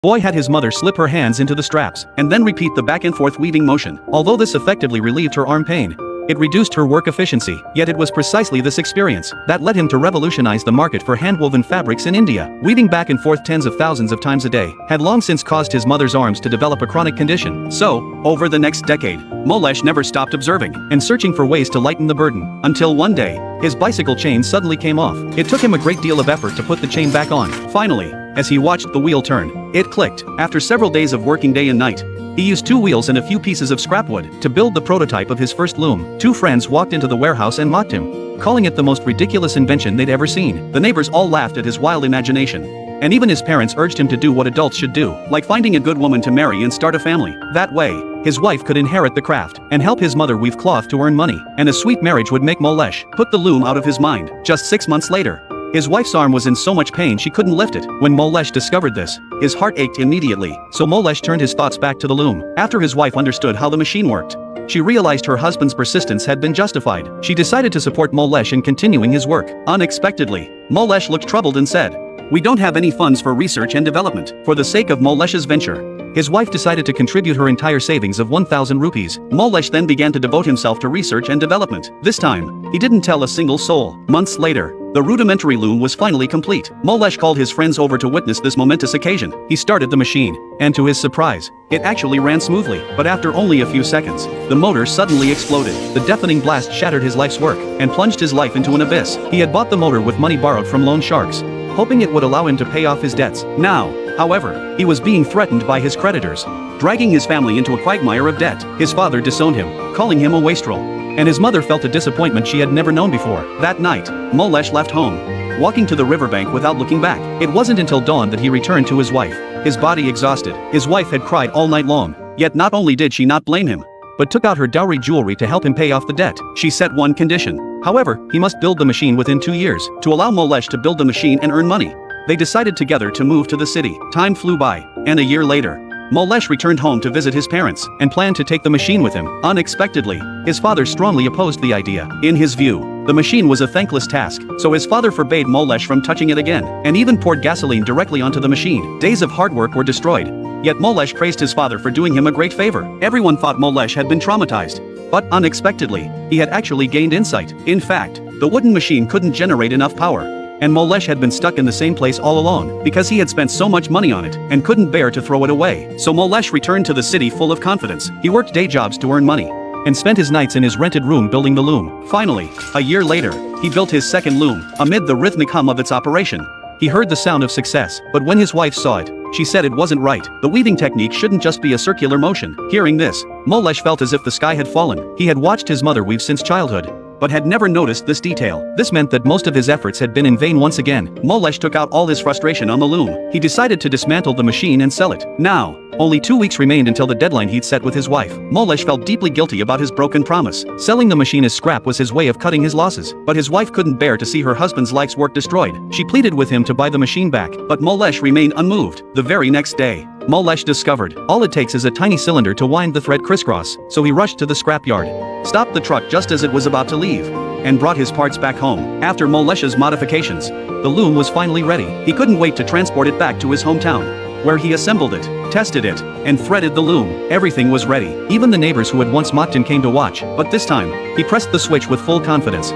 Boy had his mother slip her hands into the straps, and then repeat the back and forth weaving motion. Although this effectively relieved her arm pain, it reduced her work efficiency, yet it was precisely this experience that led him to revolutionize the market for handwoven fabrics in India. Weaving back and forth tens of thousands of times a day had long since caused his mother's arms to develop a chronic condition. So, over the next decade, Molesh never stopped observing and searching for ways to lighten the burden, until one day, his bicycle chain suddenly came off. It took him a great deal of effort to put the chain back on. Finally, as he watched the wheel turn, it clicked. After several days of working day and night, he used 2 wheels and a few pieces of scrap wood to build the prototype of his first loom. 2 friends walked into the warehouse and mocked him, calling it the most ridiculous invention they'd ever seen. The neighbors all laughed at his wild imagination, and even his parents urged him to do what adults should do, like finding a good woman to marry and start a family. That way, his wife could inherit the craft and help his mother weave cloth to earn money, and a sweet marriage would make Molesh put the loom out of his mind. Just 6 months later, his wife's arm was in so much pain she couldn't lift it. When Molesh discovered this, his heart ached immediately, so Molesh turned his thoughts back to the loom. After his wife understood how the machine worked, she realized her husband's persistence had been justified. She decided to support Molesh in continuing his work. Unexpectedly, Molesh looked troubled and said, "We don't have any funds for research and development." For the sake of Molesh's venture, his wife decided to contribute her entire savings of 1,000 rupees. Molesh then began to devote himself to research and development. This time, he didn't tell a single soul. Months later, the rudimentary loom was finally complete. Molesh called his friends over to witness this momentous occasion. He started the machine, and to his surprise, it actually ran smoothly. But after only a few seconds, the motor suddenly exploded. The deafening blast shattered his life's work and plunged his life into an abyss. He had bought the motor with money borrowed from loan sharks, hoping it would allow him to pay off his debts. Now, however, he was being threatened by his creditors, dragging his family into a quagmire of debt. His father disowned him, calling him a wastrel, and his mother felt a disappointment she had never known before. That night, Molesh left home, walking to the riverbank without looking back. It wasn't until dawn that he returned to his wife, his body exhausted. His wife had cried all night long, yet not only did she not blame him, but took out her dowry jewelry to help him pay off the debt. She set one condition. However, he must build the machine within 2 years. To allow Molesh to build the machine and earn money, they decided together to move to the city. Time flew by, and a year later, Molesh returned home to visit his parents and planned to take the machine with him. Unexpectedly, his father strongly opposed the idea. In his view, the machine was a thankless task, so his father forbade Molesh from touching it again, and even poured gasoline directly onto the machine. Days of hard work were destroyed, yet Molesh praised his father for doing him a great favor. Everyone thought Molesh had been traumatized, but unexpectedly, he had actually gained insight. In fact, the wooden machine couldn't generate enough power, and Molesh had been stuck in the same place all along because he had spent so much money on it and couldn't bear to throw it away. So Molesh returned to the city full of confidence. He worked day jobs to earn money and spent his nights in his rented room building the loom. Finally, a year later, he built his second loom. Amid the rhythmic hum of its operation, he heard the sound of success, but when his wife saw it, she said it wasn't right. The weaving technique shouldn't just be a circular motion. Hearing this, Molesh felt as if the sky had fallen. He had watched his mother weave since childhood, but had never noticed this detail. This meant that most of his efforts had been in vain once again. Molesh took out all his frustration on the loom. He decided to dismantle the machine and sell it. Now, only 2 weeks remained until the deadline he'd set with his wife. Molesh felt deeply guilty about his broken promise. Selling the machine as scrap was his way of cutting his losses, but his wife couldn't bear to see her husband's life's work destroyed. She pleaded with him to buy the machine back, but Molesh remained unmoved. The very next day, Molesh discovered all it takes is a tiny cylinder to wind the thread crisscross, so he rushed to the scrapyard, stopped the truck just as it was about to leave, and brought his parts back home. After Molesh's modifications, the loom was finally ready. He couldn't wait to transport it back to his hometown, where he assembled it, tested it, and threaded the loom. Everything was ready. Even the neighbors who had once mocked him came to watch, but this time, he pressed the switch with full confidence.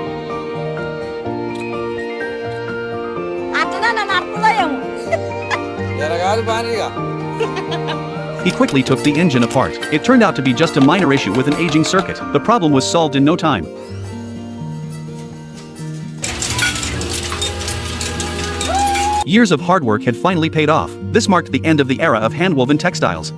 He quickly took the engine apart. It turned out to be just a minor issue with an aging circuit. The problem was solved in no time. Years of hard work had finally paid off. This marked the end of the era of handwoven textiles.